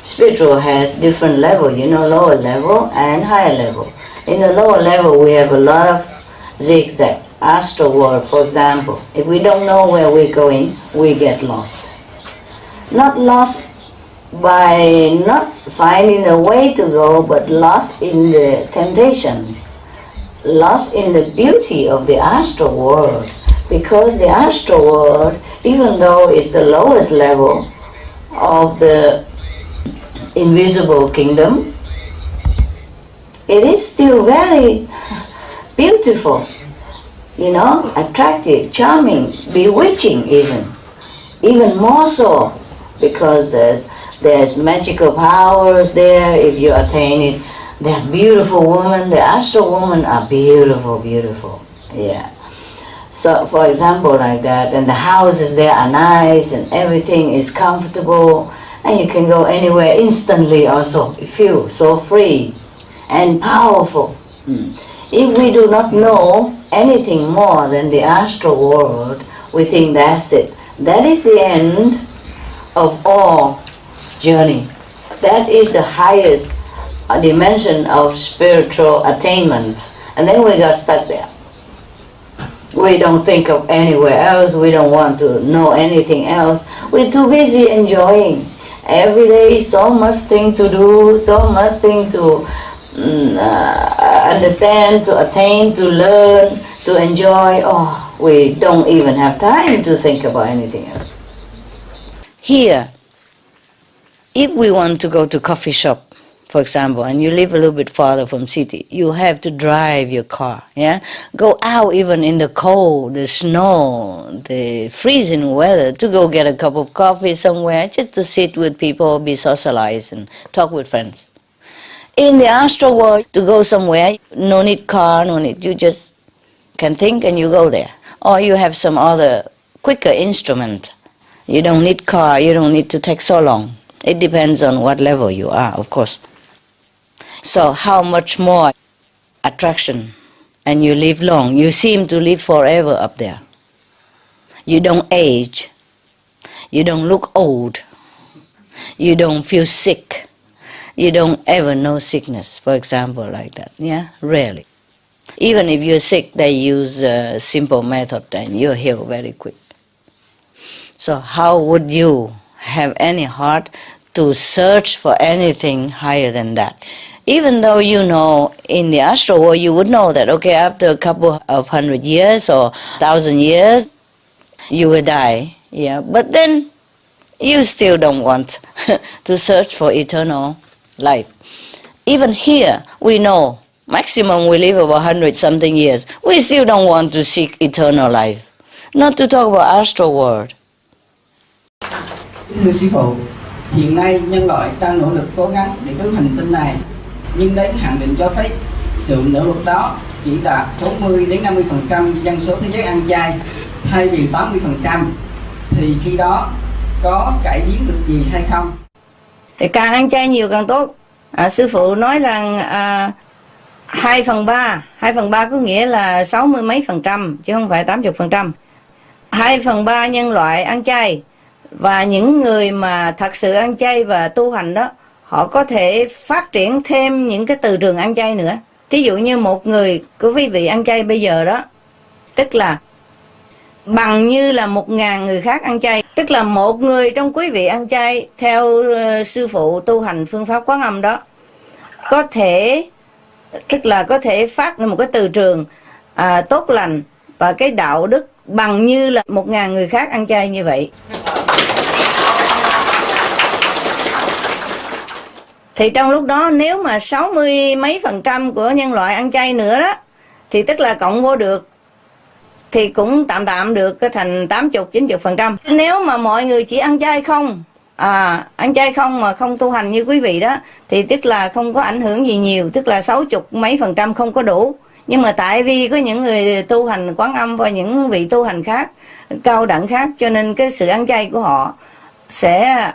spiritual has different level, lower level and higher level. In the lower level, we have a lot of zigzag, astral world, for example. If we don't know where we're going, we get lost. Not lost by not finding a way to go, but lost in the temptations, lost in the beauty of the astral world. Because the astral world, even though it's the lowest level of the invisible kingdom, it is still very beautiful, attractive, charming, bewitching even more so, because there's magical powers there if you attain it. They're beautiful women, the astral women are beautiful, yeah. So, for example, like that, and the houses there are nice, and everything is comfortable, and you can go anywhere instantly also. You feel so free and powerful. If we do not know anything more than the astral world, we think that's it. That is the end of all journey. That is the highest dimension of spiritual attainment. And then we got stuck there. We don't think of anywhere else. We don't want to know anything else. We're too busy enjoying. Every day, so much thing to do, so much thing to understand, to attain, to learn, to enjoy. Oh, we don't even have time to think about anything else. Here, if we want to go to coffee shop, for example, and you live a little bit farther from city, you have to drive your car, yeah? Go out even in the cold, the snow, the freezing weather to go get a cup of coffee somewhere, just to sit with people, be socialized and talk with friends. In the astral world, to go somewhere, no need car, no need, you just can think and you go there. Or you have some other quicker instrument. You don't need car, you don't need to take so long. It depends on what level you are, of course. So how much more attraction, and you live long. You seem to live forever up there. You don't age. You don't look old. You don't feel sick. You don't ever know sickness, for example, like that. Yeah, rarely. Even if you're sick, they use a simple method and you heal very quick. So how would you have any heart to search for anything higher than that? Even though you know in the astral world you would know that, okay, after a couple of 100 years or 1,000 years, you will die. Yeah, but then you still don't want to search for eternal life. Even here, we know maximum we live about 100-something years. We still don't want to seek eternal life. Not to talk about astral world. Thưa Sư Phụ, hiện nay nhân loại đang nỗ lực cố gắng để cứu hành tinh này, nhưng đến hạn định cho phép sự nỗ lực đó chỉ đạt 40-50% dân số thế giới ăn chay thay vì 80%, thì khi đó có cải biến được gì hay không? Thì càng ăn chay nhiều càng tốt. Sư Phụ nói rằng 2/3 có nghĩa là 60 mấy %, chứ không phải 80%. 2/3 nhân loại ăn chay, và những người mà thật sự ăn chay và tu hành đó, họ có thể phát triển thêm những cái từ trường ăn chay nữa. Thí dụ như một người của quý vị ăn chay bây giờ đó, tức là bằng như là 1.000 người khác ăn chay. Tức là một người trong quý vị ăn chay theo Sư Phụ tu hành phương pháp Quán Âm đó, có thể, tức là có thể phát ra một cái từ trường tốt lành và cái đạo đức bằng như là 1.000 người khác ăn chay như vậy. Thì trong lúc đó nếu mà 60 mấy % của nhân loại ăn chay nữa đó, thì tức là cộng vô được thì cũng tạm được cái thành 80-90%. Nếu mà mọi người chỉ ăn chay không, ăn chay không mà không tu hành như quý vị đó, thì tức là không có ảnh hưởng gì nhiều, tức là 60 mấy % không có đủ. Nhưng mà tại vì có những người tu hành Quán Âm và những vị tu hành khác, cao đẳng khác, cho nên cái sự ăn chay của họ sẽ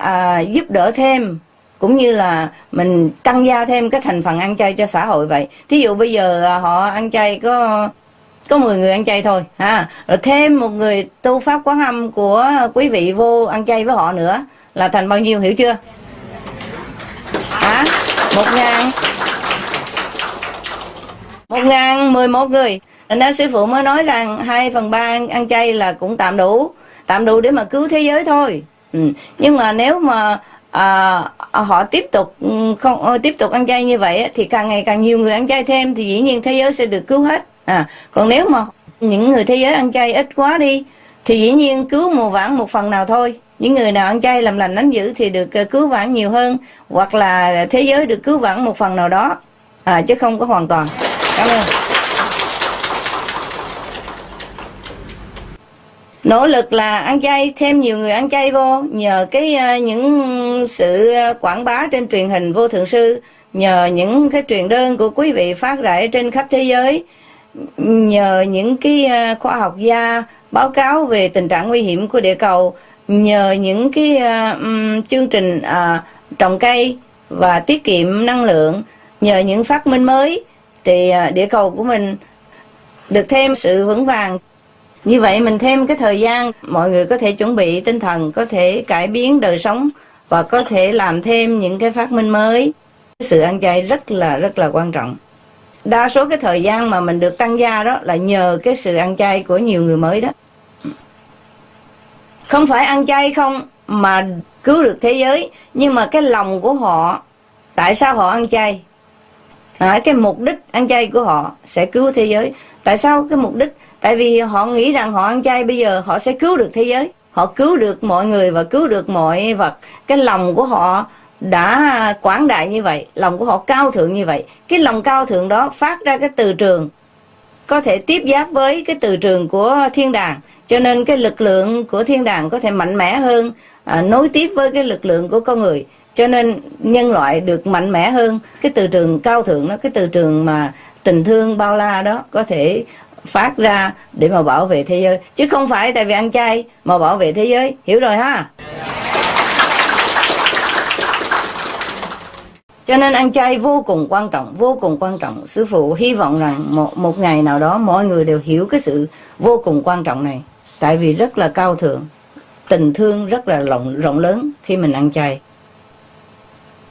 giúp đỡ thêm, cũng như là mình tăng gia thêm cái thành phần ăn chay cho xã hội vậy. Thí dụ bây giờ họ ăn chay có 10 người ăn chay thôi, rồi thêm một người tu pháp Quán Âm của quý vị vô ăn chay với họ nữa là thành bao nhiêu, hiểu chưa? 1.011 người. Thành ra sư phụ mới nói rằng 2/3 ăn chay là cũng tạm đủ để mà cứu thế giới thôi. Nhưng mà nếu mà họ tiếp tục ăn chay như vậy thì càng ngày càng nhiều người ăn chay thêm thì dĩ nhiên thế giới sẽ được cứu hết. Còn nếu mà những người thế giới ăn chay ít quá đi thì dĩ nhiên cứu một phần nào thôi. Những người nào ăn chay làm lành đánh dữ thì được cứu vãn nhiều hơn, hoặc là thế giới được cứu vãn một phần nào đó, chứ không có hoàn toàn. Cảm ơn. Nỗ lực là ăn chay, thêm nhiều người ăn chay vô, nhờ những sự quảng bá trên truyền hình Vô Thượng Sư, nhờ những cái truyền đơn của quý vị phát rải trên khắp thế giới, nhờ những cái khoa học gia báo cáo về tình trạng nguy hiểm của địa cầu, nhờ những cái chương trình trồng cây và tiết kiệm năng lượng, nhờ những phát minh mới thì địa cầu của mình được thêm sự vững vàng. Như vậy mình thêm cái thời gian, mọi người có thể chuẩn bị tinh thần, có thể cải biến đời sống và có thể làm thêm những cái phát minh mới. Sự ăn chay rất là quan trọng. Đa số cái thời gian mà mình được tăng gia đó là nhờ cái sự ăn chay của nhiều người mới đó. Không phải ăn chay không mà cứu được thế giới, nhưng mà cái lòng của họ, tại sao họ ăn chay? Cái mục đích ăn chay của họ sẽ cứu thế giới. Tại sao cái mục đích? Tại vì họ nghĩ rằng họ ăn chay bây giờ họ sẽ cứu được thế giới, họ cứu được mọi người và cứu được mọi vật. Cái lòng của họ đã quảng đại như vậy, lòng của họ cao thượng như vậy. Cái lòng cao thượng đó phát ra cái từ trường có thể tiếp giáp với cái từ trường của thiên đàng, cho nên cái lực lượng của thiên đàng có thể mạnh mẽ hơn, nối tiếp với cái lực lượng của con người, cho nên nhân loại được mạnh mẽ hơn. Cái từ trường cao thượng đó, cái từ trường mà tình thương bao la đó có thể phát ra để mà bảo vệ thế giới, chứ không phải tại vì ăn chay mà bảo vệ thế giới. Hiểu rồi ha? Cho nên ăn chay vô cùng quan trọng. Sư phụ hy vọng rằng một ngày nào đó mọi người đều hiểu cái sự vô cùng quan trọng này, tại vì rất là cao thượng, tình thương rất là rộng lớn khi mình ăn chay.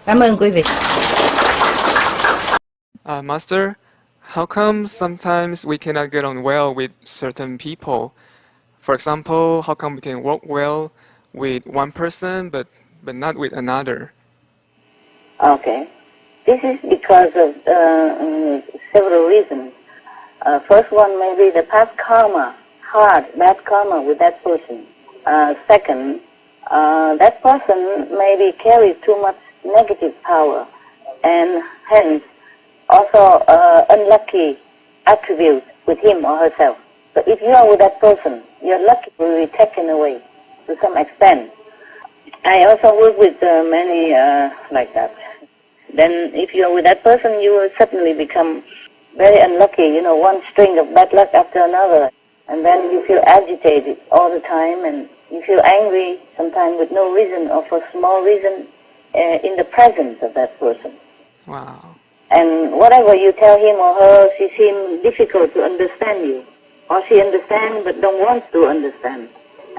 Cảm ơn quý vị. Master, how come sometimes we cannot get on well with certain people? For example, how come we can work well with one person but not with another? Okay. This is because of several reasons. First one may be the past karma, bad karma with that person. Second, that person maybe carries too much negative power and hence also unlucky attributes with him or herself. So if you are with that person, your luck will be taken away to some extent. I also work with many like that. Then if you are with that person, you will suddenly become very unlucky, one string of bad luck after another. And then you feel agitated all the time and you feel angry sometimes with no reason or for small reason in the presence of that person. Wow. And whatever you tell him or her, she seems difficult to understand you. Or she understands but don't want to understand.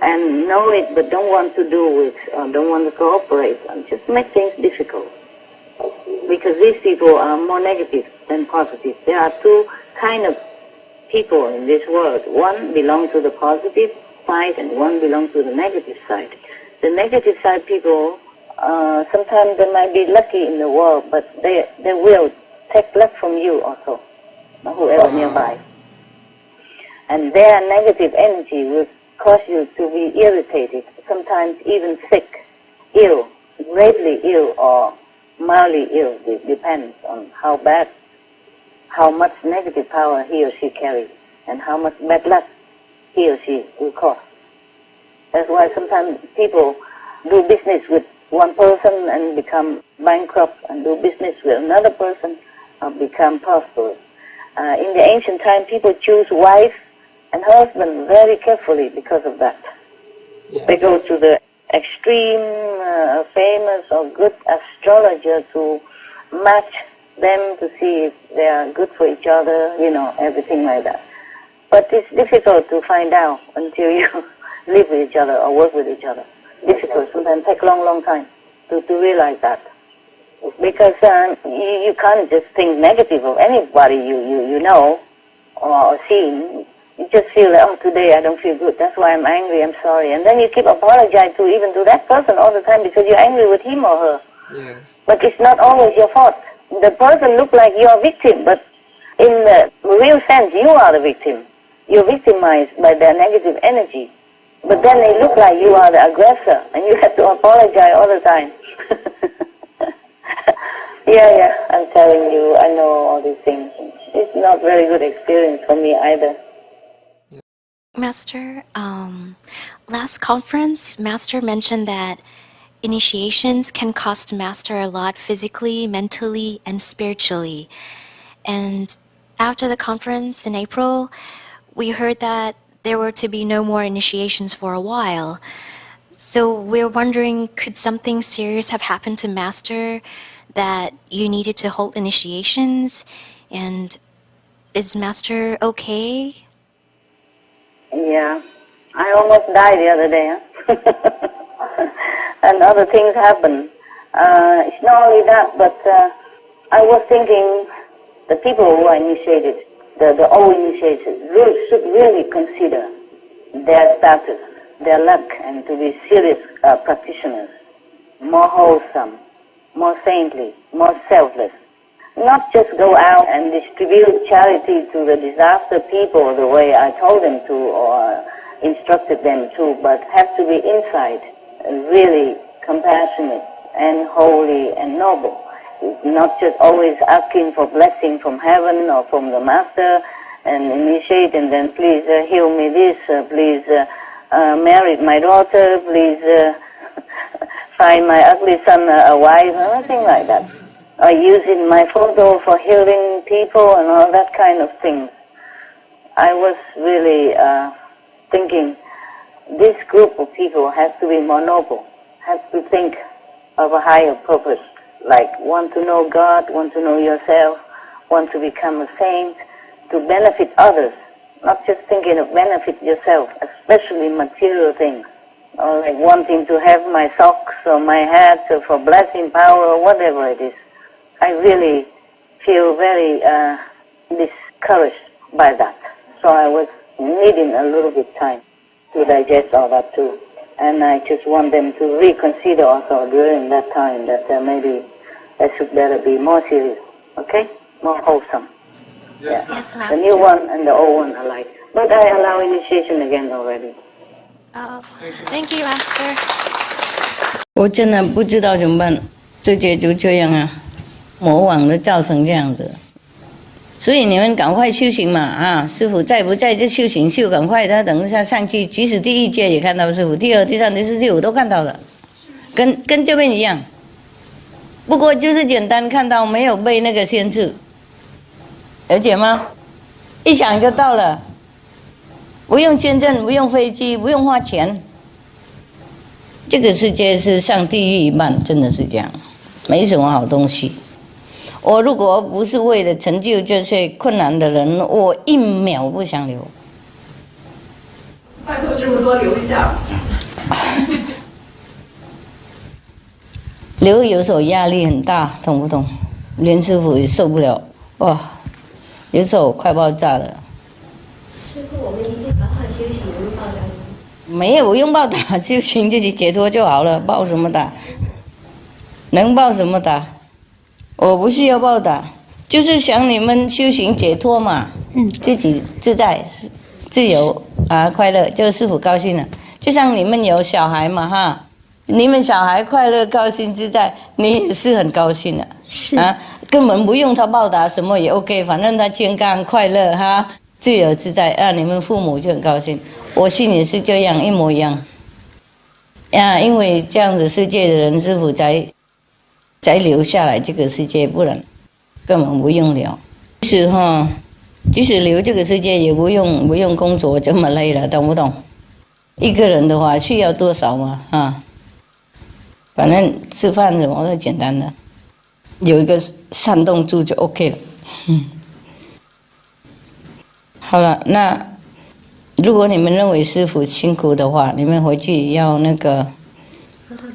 And know it but don't want to do it or don't want to cooperate. And just make things difficult. Because these people are more negative than positive. There are two kind of people in this world. One belongs to the positive side and one belongs to the negative side. The negative side people, sometimes they might be lucky in the world, but they will take luck from you also, whoever nearby. And their negative energy will cause you to be irritated, sometimes even sick, ill, gravely ill or mildly ill. It depends on how much negative power he or she carries and how much bad luck he or she will cause. That's why sometimes people do business with one person and become bankrupt and do business with another person or become prosperous. In the ancient time, people choose wife and husband very carefully because of that. Yes. They go to the extreme famous or good astrologer to match them to see if they are good for each other, everything like that. But it's difficult to find out until you live with each other or work with each other. Difficult, sometimes take long time to realize that. because you can't just think negative of anybody you know or see. You just feel like, oh, today I don't feel good. That's why I'm angry. I'm sorry. And then you keep apologizing to even to that person all the time because you're angry with him or her. Yes. But it's not always your fault. The person looks like you're a victim, but in the real sense, you are the victim. You're victimized by their negative energy. But then they look like you are the aggressor, and you have to apologize all the time. Yeah, I'm telling you, I know all these things. It's not very good experience for me either. Master, last conference, Master mentioned that initiations can cost Master a lot physically, mentally, and spiritually. And after the conference in April, we heard that there were to be no more initiations for a while. So we're wondering, could something serious have happened to Master that you needed to hold initiations? And is Master okay? Yeah, I almost died the other day. Huh? And other things happen. It's not only that, but I was thinking the people who are initiated, the old initiated, should really consider their status, their luck, and to be serious practitioners, more wholesome, more saintly, more selfless. Not just go out and distribute charity to the disaster people the way I told them to or instructed them to, but have to be inside, really compassionate and holy and noble. Not just always asking for blessing from heaven or from the master and initiate and then please heal me this, please marry my daughter, please find my ugly son a wife, nothing like that. Or using my photo for healing people and all that kind of thing. I was really thinking this group of people has to be more noble, has to think of a higher purpose, like want to know God, want to know yourself, want to become a saint, to benefit others, not just thinking of benefit yourself, especially material things, or like wanting to have my socks or my hat or for blessing power or whatever it is. I really feel very discouraged by that. So I was needing a little bit time to digest all that too. And I just want them to reconsider also during that time that maybe I should better be more serious, okay? More wholesome. Yes, yeah. Yes, Master. The new one and the old one alike. But I allow initiation again already. Oh, thank you, Master. 我真的不知道怎么办，这些就这样啊。魔网都造成这样子，所以你们赶快修行嘛啊！师父在不在就修行修，赶快他等一下上去，即使第一届也看到师父，第二、第三、第四届我都看到了，跟这边一样，不过就是简单看到，没有被那个限制，了解吗？一想就到了，不用签证，不用飞机，不用花钱，这个世界是上地狱一半，真的是这样，没什么好东西。我如果不是为了成就这些困难的人，我一秒不想留。拜托师傅多留一下。留有时候压力很大，懂不懂？连师傅也受不了，哇！有时候快爆炸了。师傅，我们一定好好修行，能报答您。没有，不用报答，修行自己解脱就好了，报什么答？能报什么答？我不是要报答，就是想你们修行解脱嘛，自己自在、自由啊，快乐，就是师父高兴了。就像你们有小孩嘛哈，你们小孩快乐、高兴、自在，你也是很高兴的。是啊，根本不用他报答什么也 OK， 反正他健康、快乐哈，自由自在，让你们父母就很高兴。我心里是这样，一模一样。呀，因为这样子世界的人，师父才留下来这个世界，不然根本不用留。即使留这个世界，也不用工作这么累了，懂不懂？一个人的话需要多少嘛啊？反正吃饭什么都简单的，有一个山洞住就 OK 了。好了，那如果你们认为师父辛苦的话，你们回去要那个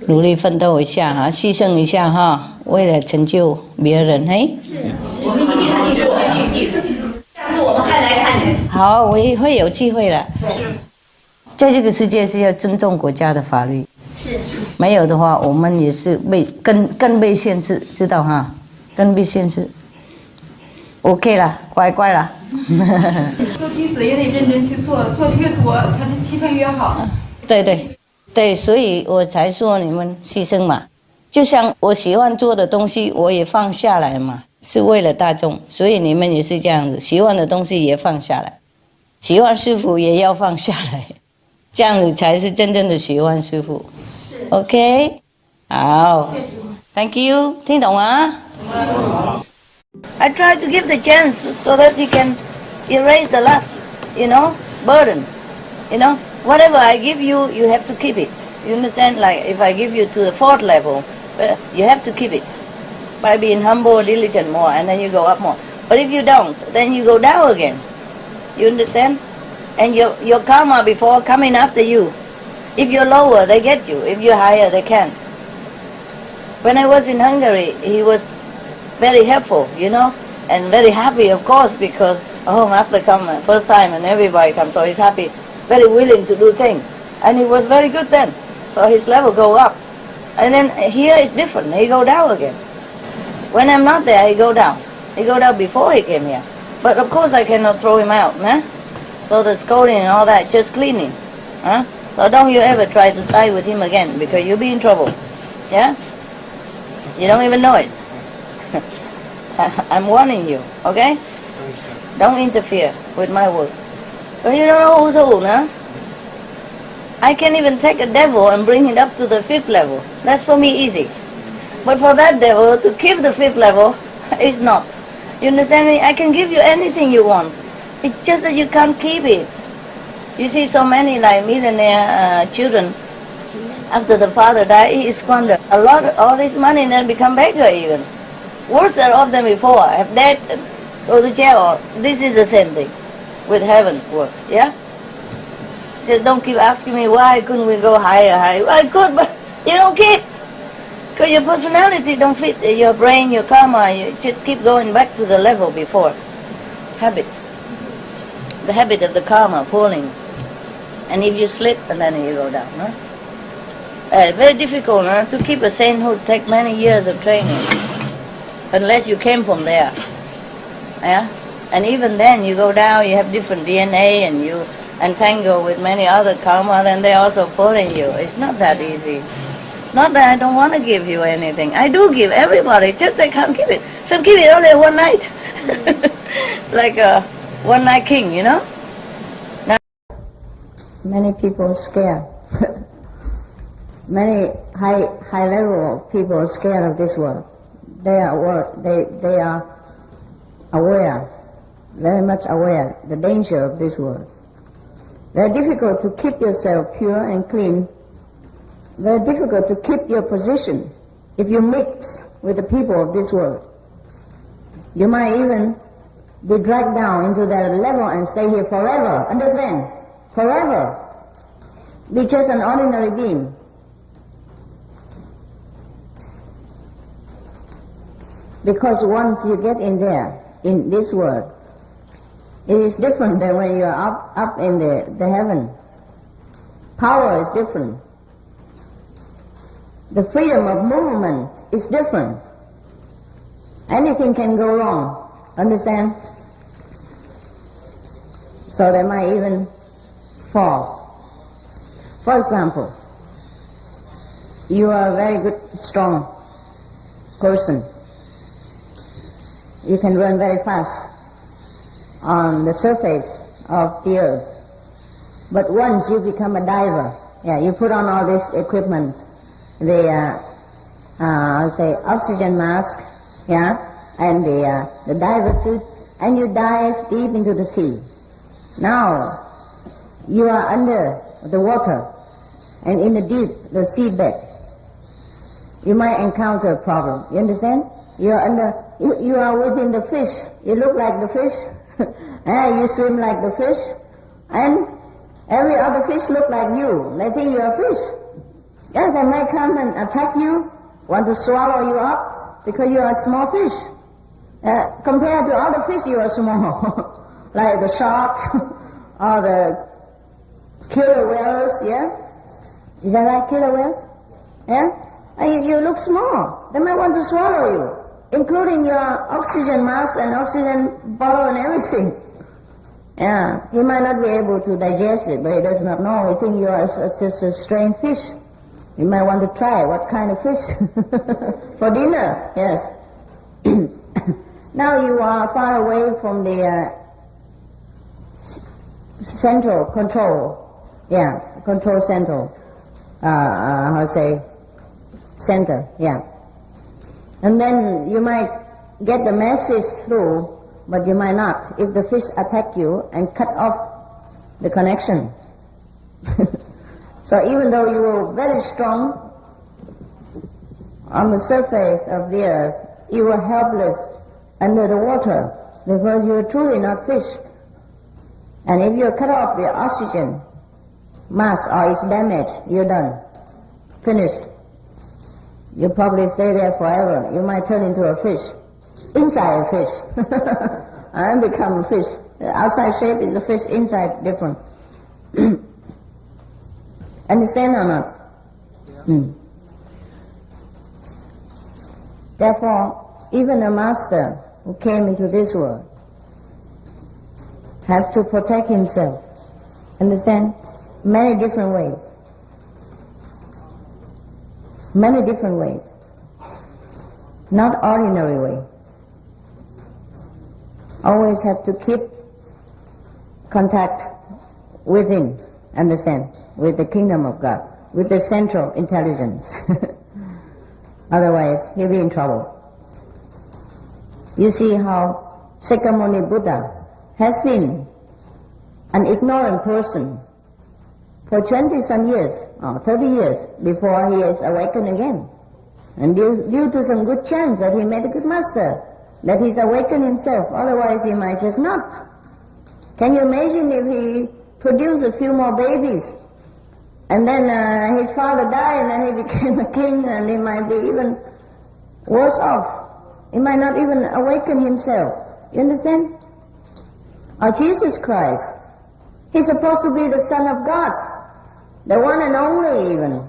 努力奋斗一下哈，牺牲一下哈，为了成就别人，嘿。是，我们一定记住，一定记住。下次我们还来看你。好，我也会有机会的。在这个世界是要尊重国家的法律。是。没有的话，我们也是更被限制，知道哈？更被限制。OK 了，乖乖了。做弟子也得认真去做，做的越多，他的气氛越好。对，所以我才说你们牺牲嘛。就像我喜欢做的东西，我也放下来嘛，是为了大众。所以你们也是这样子，喜欢的东西也放下来，喜欢师父也要放下来，这样子才是真正的喜欢师父。OK， 好 ，Thank you， 听懂啊？I try to give the chance so that he can erase the last, burden. Whatever I give you, you have to keep it. You understand? Like if I give you to the 4th level, you have to keep it by being humble, diligent more, and then you go up more. But if you don't, then you go down again. You understand? And your karma before coming after you. If you're lower, they get you. If you're higher, they can't. When I was in Hungary, he was very helpful, and very happy, of course, because, Master come first time and everybody comes, so he's happy, very willing to do things. And he was very good then, so his level go up. And then here it's different, he go down again. When I'm not there, he go down. He go down before he came here. But of course I cannot throw him out, So the scolding and all that, just cleaning. So don't you ever try to side with him again, because you'll be in trouble. Yeah? You don't even know it. I'm warning you, okay? Don't interfere with my work. But you don't know who's who, I can even take a devil and bring it up to the 5th level. That's for me easy. But for that devil to keep the 5th level is not. You understand me? I can give you anything you want. It's just that you can't keep it. You see so many like millionaire children, after the father died, he squandered a lot of all this money and then become beggar even. Worse of them before, have debt, go to jail. This is the same thing with heaven work, yeah? Just don't keep asking me why couldn't we go higher. I could, but you don't keep. Because your personality don't fit your brain, your karma. You just keep going back to the level before. Habit. The habit of the karma pulling. And if you slip, and then you go down, very difficult to keep a sainthood. Take many years of training, unless you came from there. Yeah, and even then you go down. You have different DNA, and you entangle with many other karma. Then they're also pulling you. It's not that easy. It's not that I don't want to give you anything. I do give everybody. Just they can't keep it. Some keep it only one night, like a one-night king, Now, many people are scared. Many high level people are scared of this world. They are aware, very much aware, the danger of this world. Very difficult to keep yourself pure and clean. Very difficult to keep your position if you mix with the people of this world. You might even be dragged down into that level and stay here forever. Understand? Forever. Be just an ordinary being. Because once you get in there, in this world, it is different than when you are up in the heaven. Power is different. The freedom of movement is different. Anything can go wrong. Understand? So they might even fall. For example, you are a very good, strong person. You can run very fast on the surface of the earth. But once you become a diver, you put on all this equipment, the oxygen mask, and the diver suits, and you dive deep into the sea. Now you are under the water and in the deep, the seabed. You might encounter a problem. You understand? You are within the fish. You look like the fish. You swim like the fish. And every other fish look like you. They think you are a fish. Yeah, they might come and attack you, want to swallow you up, because you are a small fish. Compared to other fish, you are small. Like the sharks, or the killer whales, yeah? Is that right, killer whales? Yeah? And you look small. They might want to swallow you, including your oxygen mask and oxygen bottle and everything. Yeah, he might not be able to digest it, but he does not know. He thinks you are just a strange fish. You might want to try what kind of fish for dinner. Yes. Now you are far away from the central control. Yeah, control central. Center. Yeah. And then you might get the message through, but you might not if the fish attack you and cut off the connection. So even though you were very strong on the surface of the earth, you were helpless under the water because you were truly not fish. And if you cut off the oxygen mask or it's damaged, you're done. Finished. You'll probably stay there forever. You might turn into a fish. Inside a fish. And become a fish. The outside shape is a fish, inside different. Understand or not? Yeah. Therefore, even a master who came into this world have to protect himself. Understand? Many different ways. Many different ways. Not ordinary way. Always have to keep contact within, understand, with the kingdom of God, with the central intelligence. Otherwise, he'll be in trouble. You see how Shakyamuni Buddha has been an ignorant person for 20-some years, or 30 years, before he is awakened again. And due to some good chance that he met a good master, that he's awakened himself, otherwise he might just not. Can you imagine if he produced a few more babies, and then his father died, and then he became a king, and he might be even worse off. He might not even awaken himself. You understand? Or Jesus Christ. He's supposed to be the Son of God, the one and only even.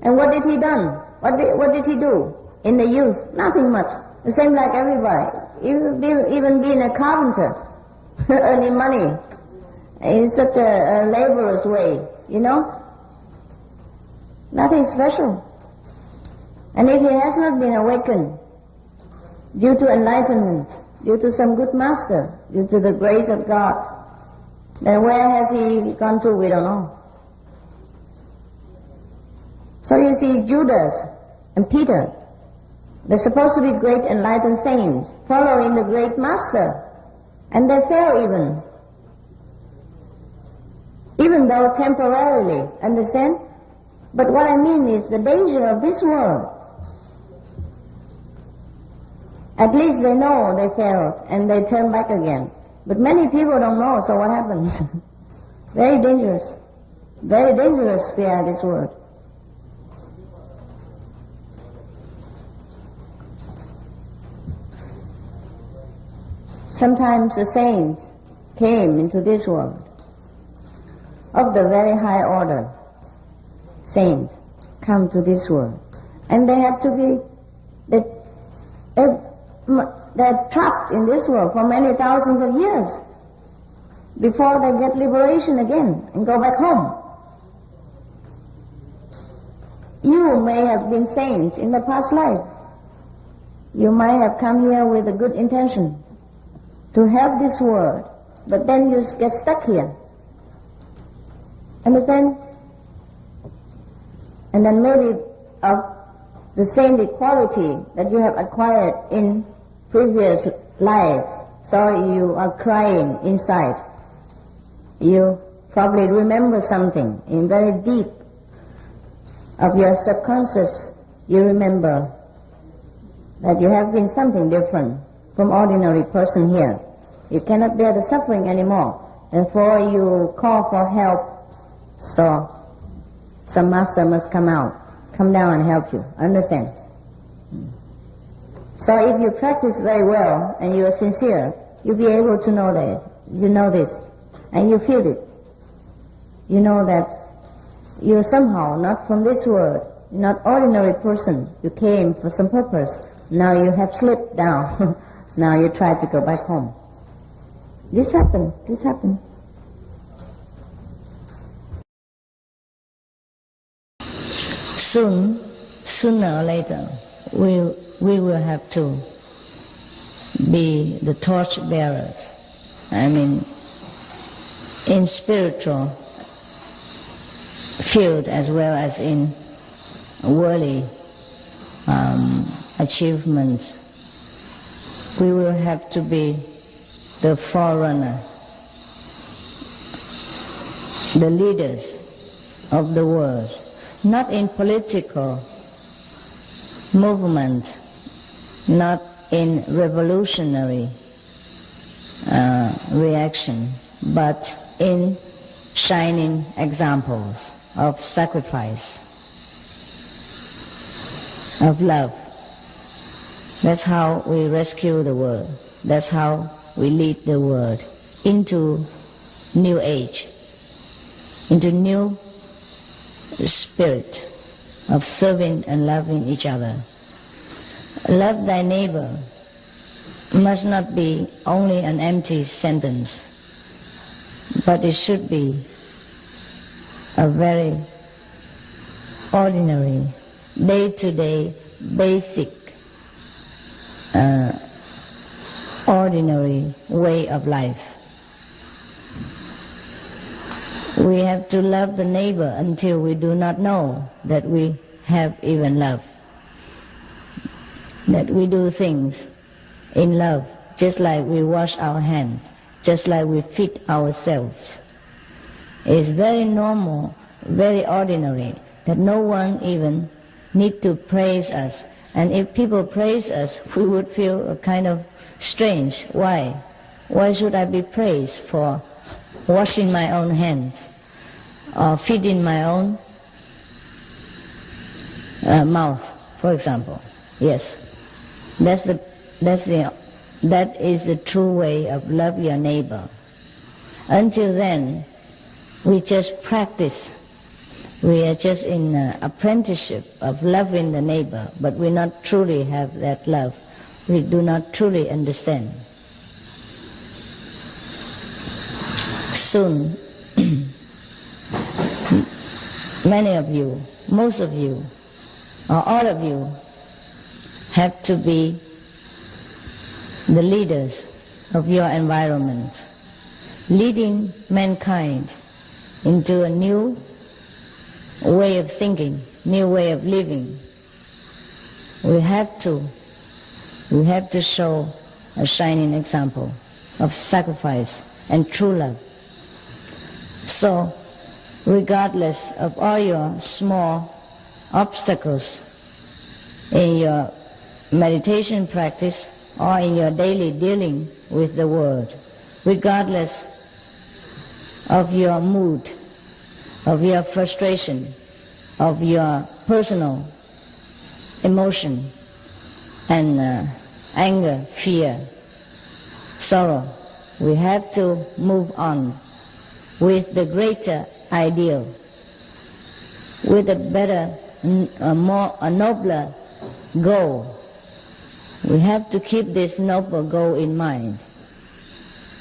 And what did he done? What did he do in the youth? Nothing much. The same like everybody. Even being a carpenter, earning money in such a laborious way, you know? Nothing special. And if he has not been awakened due to enlightenment, due to some good master, due to the grace of God, then where has he gone to? We don't know. So you see, Judas and Peter, they're supposed to be great enlightened saints, following the great master, and they fell even though temporarily, understand? But what I mean is the danger of this world. At least they know they failed and they turn back again. But many people don't know, so what happens? Very dangerous. Very dangerous we are this world. Sometimes the saints came into this world of the very high order. Saints come to this world, and they have to be they're trapped in this world for many thousands of years before they get liberation again and go back home. You may have been saints in the past lives. You might have come here with a good intention to help this world, but then you get stuck here. Understand? And then maybe of the saintly quality that you have acquired in previous lives, so you are crying inside. You probably remember something in very deep of your subconscious. You remember that you have been something different from ordinary person here. You cannot bear the suffering anymore. Therefore you call for help. So some master must come out come down and help you. Understand? So if you practice very well and you are sincere, you'll be able to know that. You know this. And you feel it. You know that you're somehow not from this world. You're not ordinary person. You came for some purpose. Now you have slipped down. Now you try to go back home. This happened. This happened. Sooner or later, we will have to be the torch bearers. I mean, in spiritual field as well as in worldly achievements, we will have to be the forerunner, the leaders of the world, not in political movement, not in revolutionary reaction, but in shining examples of sacrifice, of love. That's how we rescue the world. That's how we lead the world into new age, into new spirit of serving and loving each other. Love thy neighbor must not be only an empty sentence, but it should be a very ordinary, day-to-day, basic, ordinary way of life. We have to love the neighbor until we do not know that we have even love, that we do things in love, just like we wash our hands, just like we feed ourselves. It's very normal, very ordinary, that no one even need to praise us. And if people praise us, we would feel kind of strange. Why? Why should I be praised for washing my own hands or feeding my own mouth, for example? Yes, that is the true way of love your neighbor. Until then, we just practice. We are just in apprenticeship of loving the neighbor, but we not truly have that love. We do not truly understand. Soon, many of you, most of you, or all of you, have to be the leaders of your environment, leading mankind into a new way of thinking, new way of living. We have to show a shining example of sacrifice and true love. So, regardless of all your small obstacles in your meditation practice or in your daily dealing with the world, regardless of your mood, of your frustration, of your personal emotion and anger, fear, sorrow, we have to move on with the greater ideal, with a better, a nobler goal. We have to keep this noble goal in mind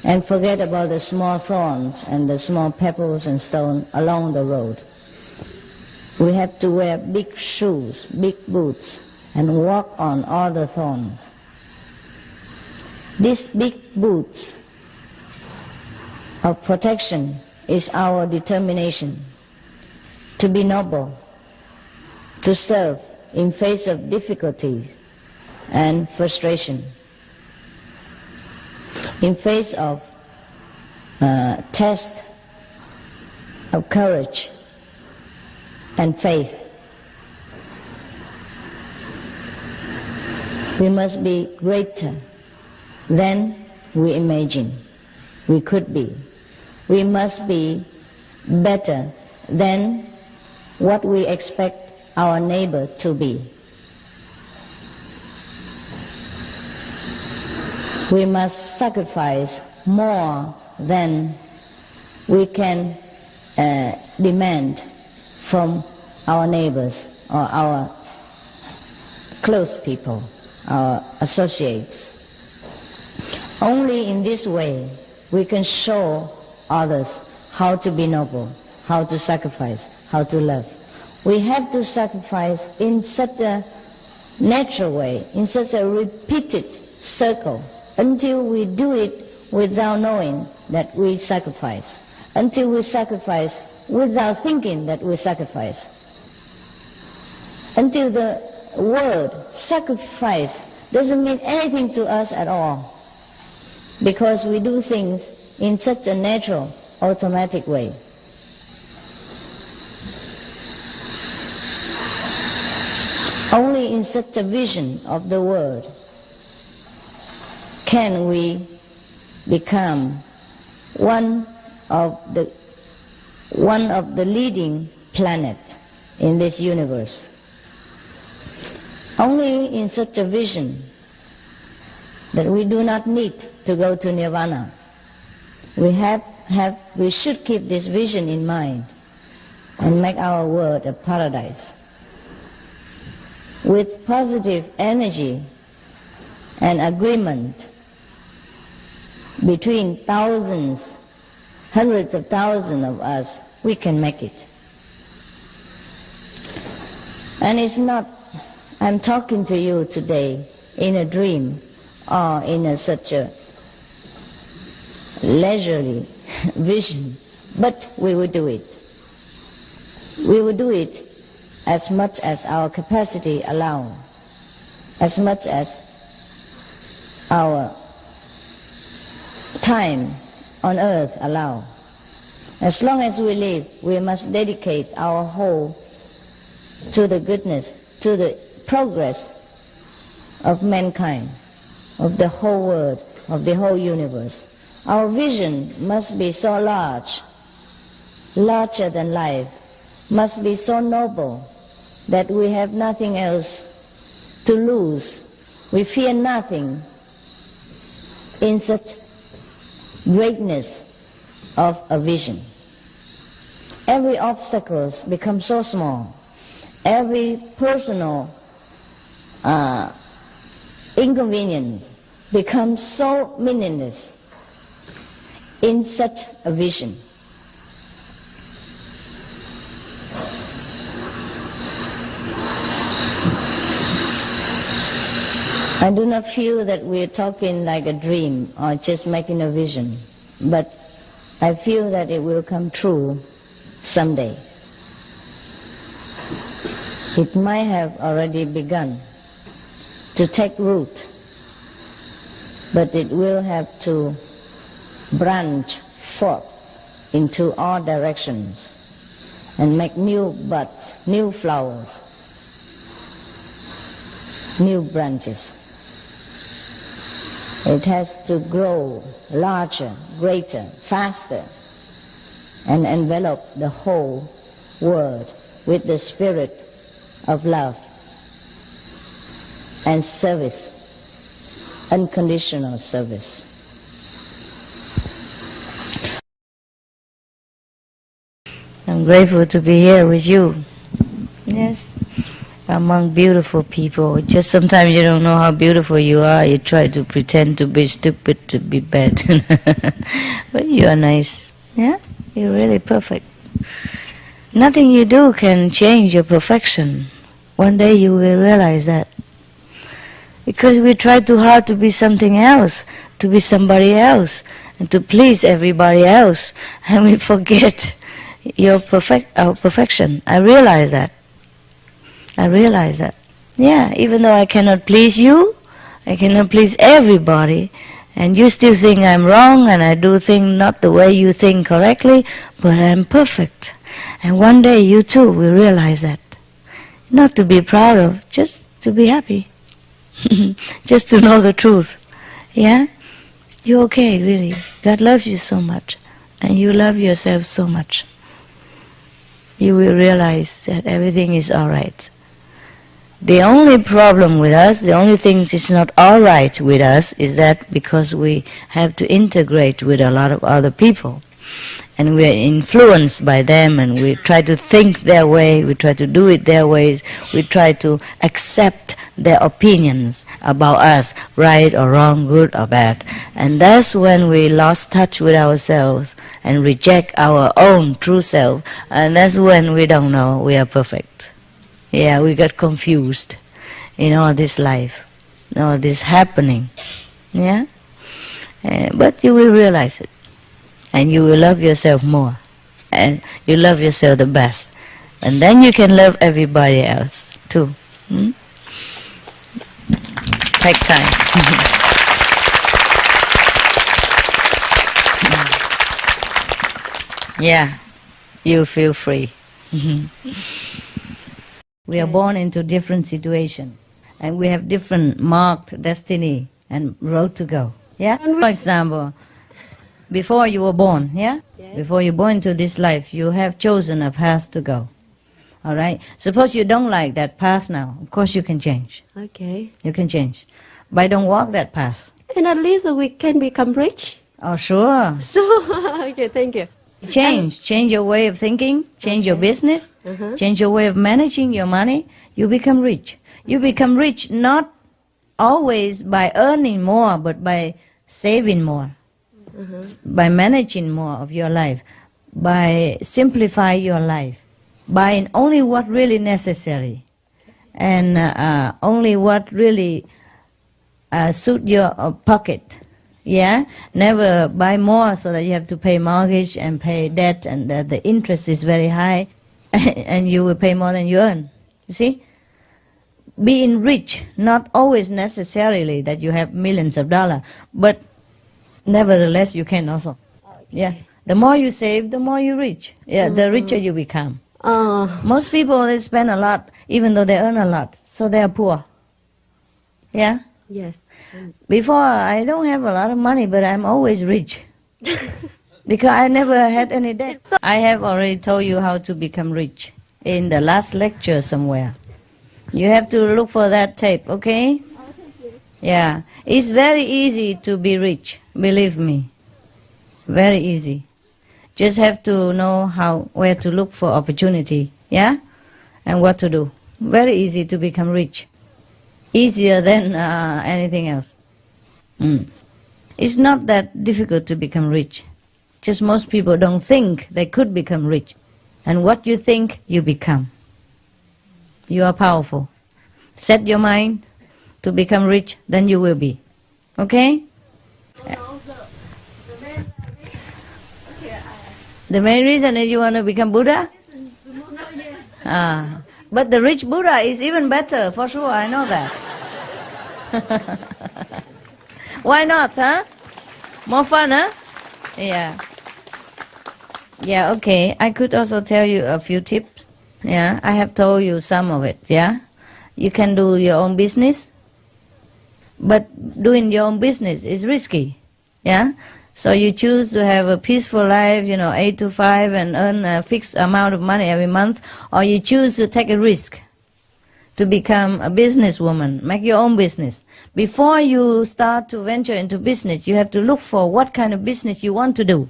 and forget about the small thorns and the small pebbles and stones along the road. We have to wear big shoes, big boots, and walk on all the thorns. These big boots of protection is our determination to be noble, to serve in face of difficulties and frustration, in face of test of courage and faith. We must be greater than we imagine we could be. We must be better than what we expect our neighbor to be. We must sacrifice more than we can demand from our neighbors or our close people, our associates. Only in this way we can show others how to be noble, how to sacrifice, how to love. We have to sacrifice in such a natural way, in such a repeated circle, until we do it without knowing that we sacrifice, until we sacrifice without thinking that we sacrifice, until the word sacrifice doesn't mean anything to us at all, because we do things in such a natural, automatic way. Only in such a vision of the word can we become one of the leading planet in this universe. Only in such a vision that we do not need to go to nirvana. We should keep this vision in mind and make our world a paradise with positive energy and agreement between thousands, hundreds of thousands of us. We can make it. And it's not, I'm talking to you today in a dream or in such a leisurely vision, but we will do it. We will do it as much as our capacity allows, as much as our time on earth allows. As long as we live, we must dedicate our whole to the goodness, to the progress of mankind, of the whole world, of the whole universe. Our vision must be so large, larger than life, must be so noble that we have nothing else to lose. We fear nothing in such greatness of a vision. Every obstacle becomes so small. Every personal inconvenience becomes so meaningless in such a vision. I do not feel that we're talking like a dream or just making a vision, but I feel that it will come true someday. It might have already begun to take root, but it will have to branch forth into all directions and make new buds, new flowers, new branches. It has to grow larger, greater, faster, and envelop the whole world with the spirit of love and service, unconditional service. I'm grateful to be here with you. Yes. Among beautiful people. Just sometimes you don't know how beautiful you are. You try to pretend to be stupid, to be bad. But you are nice. Yeah? You're really perfect. Nothing you do can change your perfection. One day you will realize that. Because we try too hard to be something else, to be somebody else, and to please everybody else. And we forget our perfection. I realize that. Yeah, even though I cannot please you, I cannot please everybody, and you still think I'm wrong and I do things not the way you think correctly, but I'm perfect. And one day you too will realize that. Not to be proud of, just to be happy. Just to know the truth. Yeah? You're okay, really. God loves you so much, and you love yourself so much. you will realize that everything is all right. The only problem with us, the only thing is not all right with us, is that because we have to integrate with a lot of other people. And we are influenced by them, and we try to think their way, we try to do it their ways, we try to accept their opinions about us, right or wrong, good or bad. And that's when we lost touch with ourselves and reject our own true self, and that's when we don't know we are perfect. Yeah, we got confused in all this life, all this happening. Yeah? But you will realize it. And you will love yourself more. And you love yourself the best. And then you can love everybody else too. Take time. Yeah, you feel free. We are born into different situations. And we have different marked destiny and road to go. Yeah? For example, before you were born, yeah? Yes. Before you born into this life, you have chosen a path to go. All right? Suppose you don't like that path now. Of course you can change. Okay. You can change. But don't walk that path. And at least we can become rich. Oh, sure. So, okay, thank you. Change your way of thinking, change your business, change your way of managing your money. You become rich. You become rich not always by earning more, but by saving more. By managing more of your life, by simplifying your life, buying only what really necessary, and only what really suit your pocket. Yeah, never buy more so that you have to pay mortgage and pay debt, and the interest is very high, and you will pay more than you earn. You see, being rich not always necessarily that you have millions of dollars, but nevertheless, you can also. Yeah. The more you save, the more you reach. Yeah, the richer you become. Most people, they spend a lot, even though they earn a lot, so they are poor. Yeah? Yes. Before, I don't have a lot of money, but I'm always rich. Because I never had any debt. I have already told you how to become rich in the last lecture somewhere. You have to look for that tape, okay? Yeah. It's very easy to be rich, believe me. Very easy. Just have to know where to look for opportunity, yeah? And what to do. Very easy to become rich. Easier than anything else. It's not that difficult to become rich. Just most people don't think they could become rich. And what you think, you become. You are powerful. Set your mind to become rich, then you will be. Okay? The main reason is you want to become Buddha? But the rich Buddha is even better, for sure, I know that. Why not, huh? More fun, huh? Yeah. Yeah, okay. I could also tell you a few tips. Yeah, I have told you some of it, yeah? You can do your own business, but doing your own business is risky, yeah? So you choose to have a peaceful life, 8 to 5 and earn a fixed amount of money every month, or you choose to take a risk to become a businesswoman, make your own business. Before you start to venture into business, you have to look for what kind of business you want to do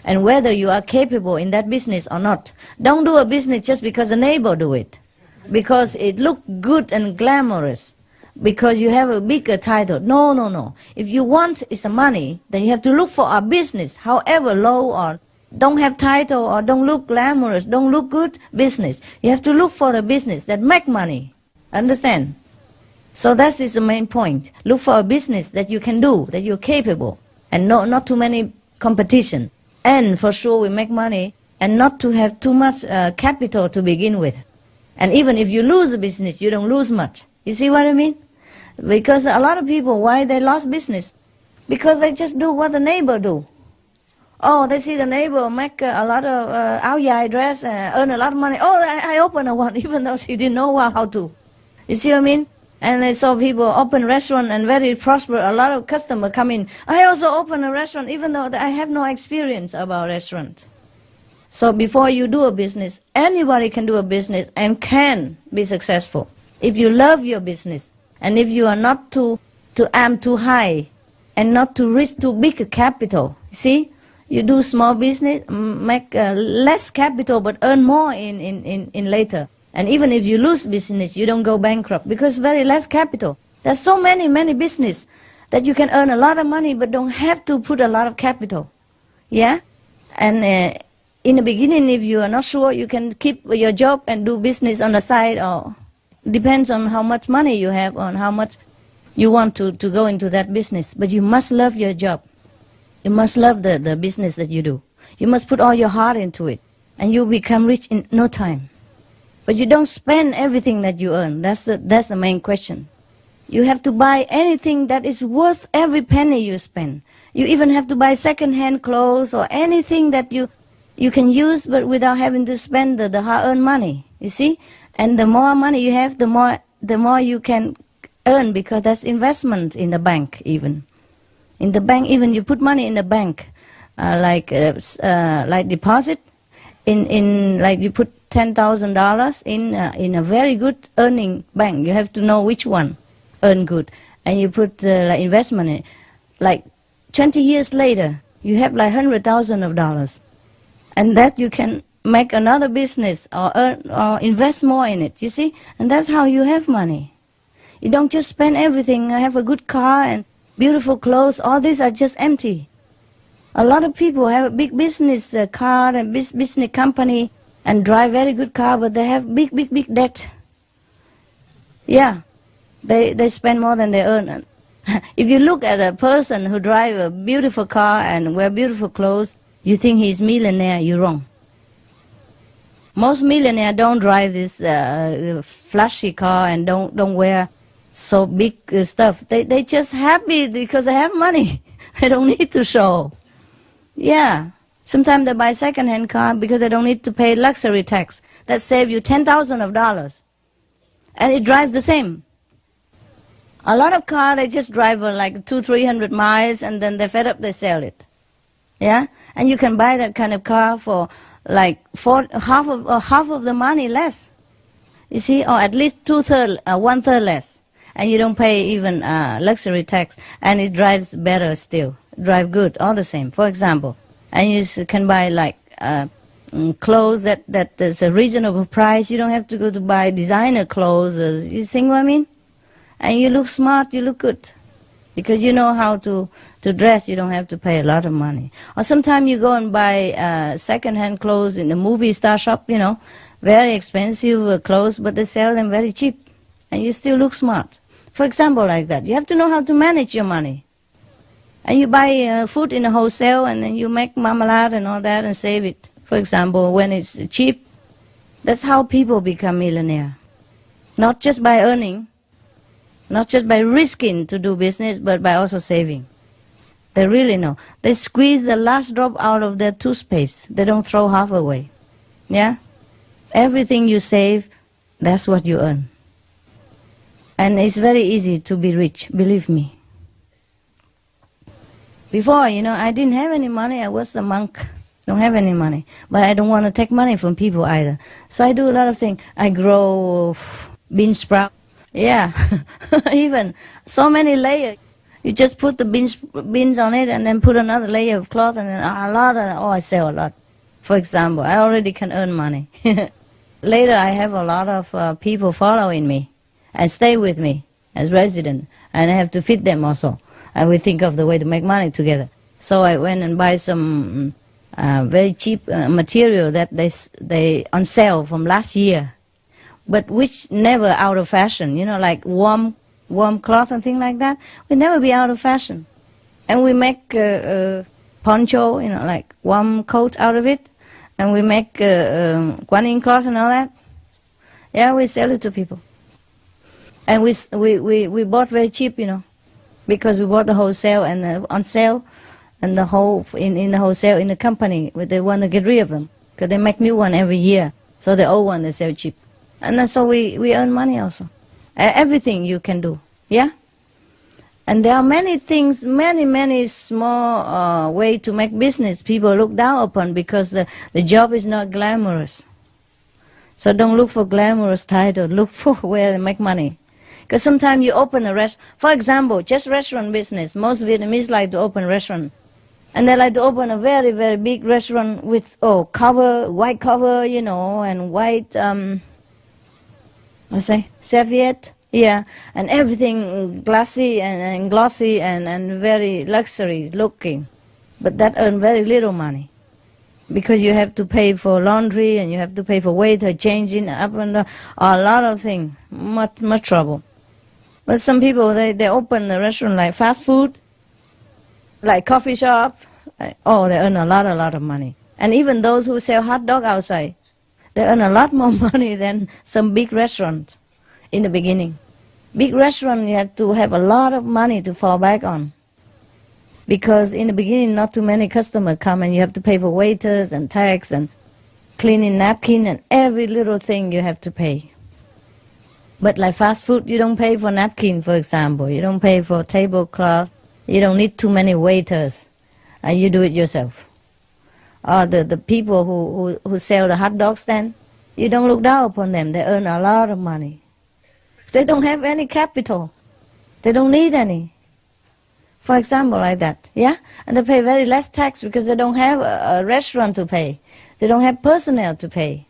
and whether you are capable in that business or not. Don't do a business just because a neighbor do it, because it look good and glamorous, because you have a bigger title. No, no, no. If you want is money, then you have to look for a business, however low or don't have title or don't look glamorous, don't look good business. You have to look for a business that make money. Understand? So that is the main point. Look for a business that you can do, that you're capable, and not too many competition. And for sure we make money, and not to have too much capital to begin with. And even if you lose a business, you don't lose much. You see what I mean? Because a lot of people, why they lost business? Because they just do what the neighbor do. Oh, they see the neighbor make a lot of áo dài dress and earn a lot of money. Oh, I open a one, even though she didn't know how to. You see what I mean? And I saw people open restaurant and very prosper. A lot of customers come in. I also open a restaurant, even though I have no experience about restaurant. So before you do a business, anybody can do a business and can be successful. If you love your business, and if you are not to aim too high, and not to risk too big a capital. See, you do small business, make less capital, but earn more in later. And even if you lose business, you don't go bankrupt because very less capital. There's so many business that you can earn a lot of money, but don't have to put a lot of capital. Yeah, and in the beginning, if you are not sure, you can keep your job and do business on the side, or depends on how much money you have, on how much you want to go into that business. But you must love your job. You must love the business that you do. You must put all your heart into it, and you become rich in no time. But you don't spend everything that you earn. That's the main question. You have to buy anything that is worth every penny you spend. You even have to buy second-hand clothes or anything that you can use, but without having to spend the hard-earned money. You see, and the more money you have, the more you can earn, because that's investment in the bank. Even in the bank, even you put money in the bank, like deposit in like you put $10,000 in a very good earning bank. You have to know which one earn good, and you put like investment in it. Like 20 years later, you have like $100,000, and that you can make another business or earn or invest more in it. You see, and that's how you have money. You don't just spend everything. Have a good car and beautiful clothes. All these are just empty. A lot of people have a big business car and business company and drive very good car, but they have big debt. Yeah, they spend more than they earn. If you look at a person who drive a beautiful car and wear beautiful clothes, you think he's millionaire. You're wrong. Most millionaires don't drive this flashy car and don't wear so big stuff. They just happy because they have money. They don't need to show. Yeah. Sometimes they buy second-hand car because they don't need to pay luxury tax. That save you $10,000. And it drives the same. A lot of cars, they just drive like 200-300 miles, and then they're fed up, they sell it. Yeah? And you can buy that kind of car for like half of the money less. You see, or at least 1/3 less. And you don't pay even luxury tax, and it drives better still. Drive good, all the same. For example, and you can buy like clothes that is a reasonable price. You don't have to go to buy designer clothes. You think what I mean? And you look smart, you look good. Because you know how to dress, you don't have to pay a lot of money. Or sometimes you go and buy second-hand clothes in the movie star shop, you know, very expensive clothes, but they sell them very cheap. And you still look smart. For example, like that. You have to know how to manage your money. And you buy food in a wholesale, and then you make marmalade and all that and save it. For example, when it's cheap. That's how people become millionaire. Not just by earning, not just by risking to do business, but by also saving. They really know. They squeeze the last drop out of their toothpaste. They don't throw half away. Yeah? Everything you save, that's what you earn. And it's very easy to be rich, believe me. Before, you know, I didn't have any money. I was a monk. Don't have any money. But I don't want to take money from people either. So I do a lot of things. I grow bean sprout. Yeah, even so many layers. You just put the beans on it and then put another layer of cloth, and then I sell a lot. For example, I already can earn money. Later, I have a lot of people following me and stay with me as resident, and I have to feed them also. And we think of the way to make money together. So I went and buy some very cheap material that they on sale from last year, but which never out of fashion, you know, like warm cloth and things like that. We never be out of fashion. And we make poncho, you know, like warm coat out of it, and we make guanyin cloth and all that. Yeah, we sell it to people. And we bought very cheap, you know, because we bought the wholesale and on sale, and the whole in the wholesale in the company, they want to get rid of them because they make new one every year. So the old one they sell cheap. And then so we earn money also. Everything you can do, yeah? And there are many things, many small way to make business people look down upon because the job is not glamorous. So don't look for glamorous title, look for where they make money. Because sometimes you open a restaurant, for example, just restaurant business. Most Vietnamese like to open restaurant. And they like to open a very, very big restaurant with, cover, white cover, and white, serviette. Yeah, and everything glassy and glossy and very luxury looking. But that earn very little money. Because you have to pay for laundry and you have to pay for waiter, changing up and down, a lot of things, much trouble. But some people, they open a restaurant like fast food, like coffee shop. They earn a lot of money. And even those who sell hot dog outside, they earn a lot more money than some big restaurants in the beginning. Big restaurant, you have to have a lot of money to fall back on. Because in the beginning, not too many customers come and you have to pay for waiters and tax and cleaning napkin and every little thing you have to pay. But like fast food, you don't pay for napkin, for example. You don't pay for tablecloth. You don't need too many waiters. And you do it yourself. Or the people who sell the hot dog stand, you don't look down upon them. They earn a lot of money. They don't have any capital. They don't need any. For example, like that, yeah? And they pay very less tax because they don't have a restaurant to pay. They don't have personnel to pay.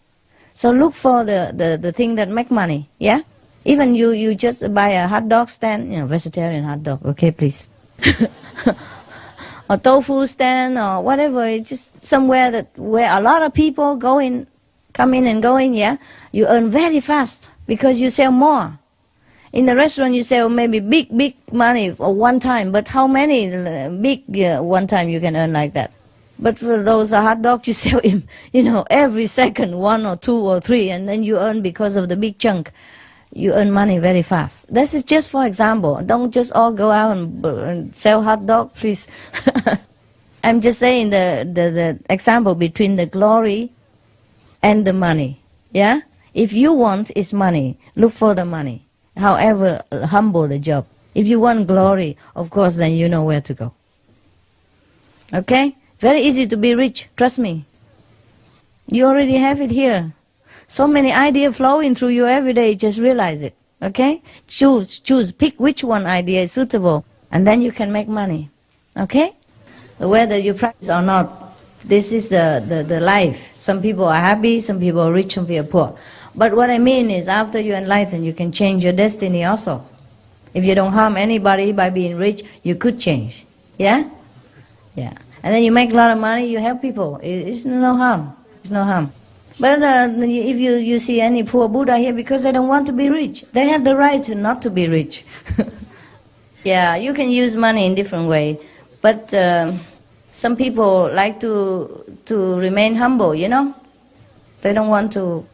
So look for the thing that make money, yeah? Even you just buy a hot dog stand, vegetarian hot dog, okay, please. Or tofu stand or whatever, it's just somewhere where a lot of people come in and go in, yeah? You earn very fast because you sell more. In the restaurant, you sell maybe big money for one time, but how many big one time you can earn like that? But for those hot dogs, you sell him, every second, 1 or 2 or 3, and then you earn because of the big chunk. You earn money very fast. This is just for example. Don't just all go out and sell hot dog, please. I'm just saying the example between the glory and the money. Yeah? If you want is money, look for the money. However humble the job. If you want glory, of course, then you know where to go. Okay? Very easy to be rich, trust me. You already have it here. So many ideas flowing through you every day, just realize it. Okay? Choose, pick which one idea is suitable, and then you can make money. Okay? Whether you practice or not, this is the life. Some people are happy, some people are rich, some people are poor. But what I mean is, after you enlighten, you can change your destiny also. If you don't harm anybody by being rich, you could change. Yeah? Yeah. And then you make a lot of money, you help people. It's no harm. It's no harm. But if you see any poor Buddha here, because they don't want to be rich, they have the right to not to be rich. Yeah, you can use money in different ways. But some people like to remain humble, They don't want to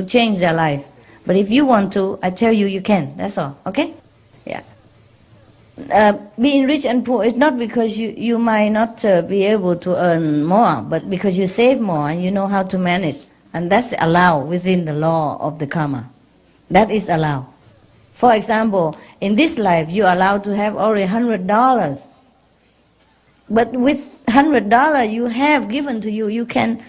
change their life. But if you want to, I tell you, you can. That's all. Okay? Yeah. Being rich and poor, it's not because you might not be able to earn more, but because you save more and you know how to manage. And that's allowed within the law of the karma. That is allowed. For example, in this life, you're allowed to have only $100. But with $100 you have given to you, you can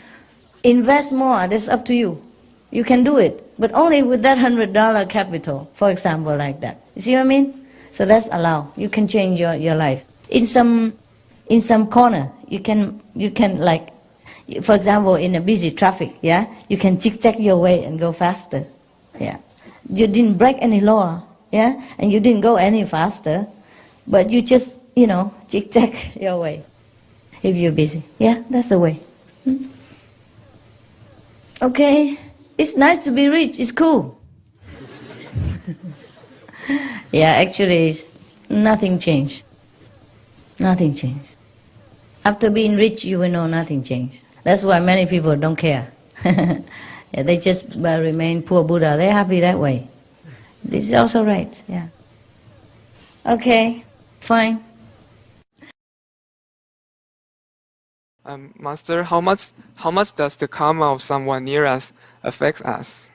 invest more. That's up to you. You can do it, but only with that $100 capital, for example, like that. You see what I mean? So that's allowed. You can change your life. In some corner, you can like, for example, in a busy traffic, yeah, you can zigzag your way and go faster. Yeah, you didn't break any law, yeah, and you didn't go any faster, but you just zigzag your way. If you're busy, yeah, that's the way. Okay. It's nice to be rich, it's cool. Yeah, actually, nothing changed. Nothing changed. After being rich, you will know nothing changed. That's why many people don't care. Yeah, they just remain poor Buddha. They're happy that way. This is also right, yeah. Okay, fine. Master, how much does the karma of someone near us affect us?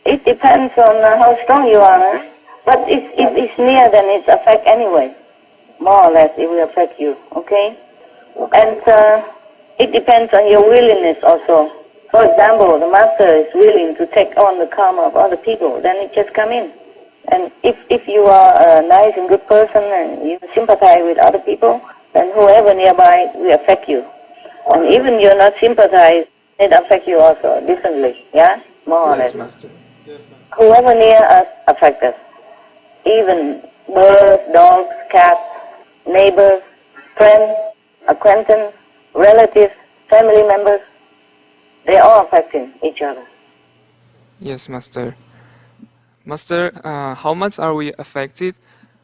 It depends on how strong you are. But if it's near, then it affects anyway. more or less it will affect you, okay? And it depends on your willingness also. For example, the master is willing to take on the karma of other people, then it just come in. And if you are a nice and good person and you sympathize with other people, then whoever nearby will affect you. And even you're not sympathize, it affects you also differently, yeah? More or less. Master. Yes, Master. Whoever near us affects us. Even birds, dogs, cats, neighbors, friends, acquaintances, relatives, family members, they are affecting each other. Yes, Master. Master, how much are we affected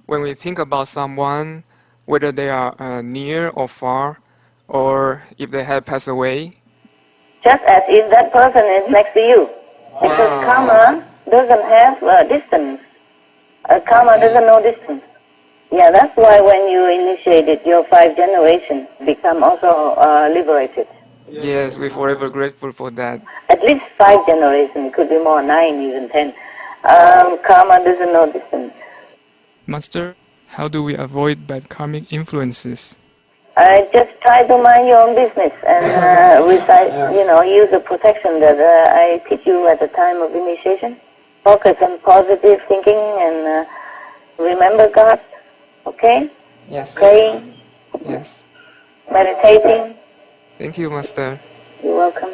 when we think about someone, whether they are near or far, or if they have passed away? Just as if that person is next to you. Because karma doesn't have distance. Karma doesn't know distance. Yeah, that's why when you initiated your 5 generations, become also liberated. Yes, we're forever grateful for that. At least 5 generations, could be more, 9, even 10. Karma doesn't know distance. Master, how do we avoid bad karmic influences? Just try to mind your own business and recite, use the protection that I teach you at the time of initiation. Focus on positive thinking and remember God, okay? Yes. Praying. Yes. Meditating. Thank you, Master. You're welcome.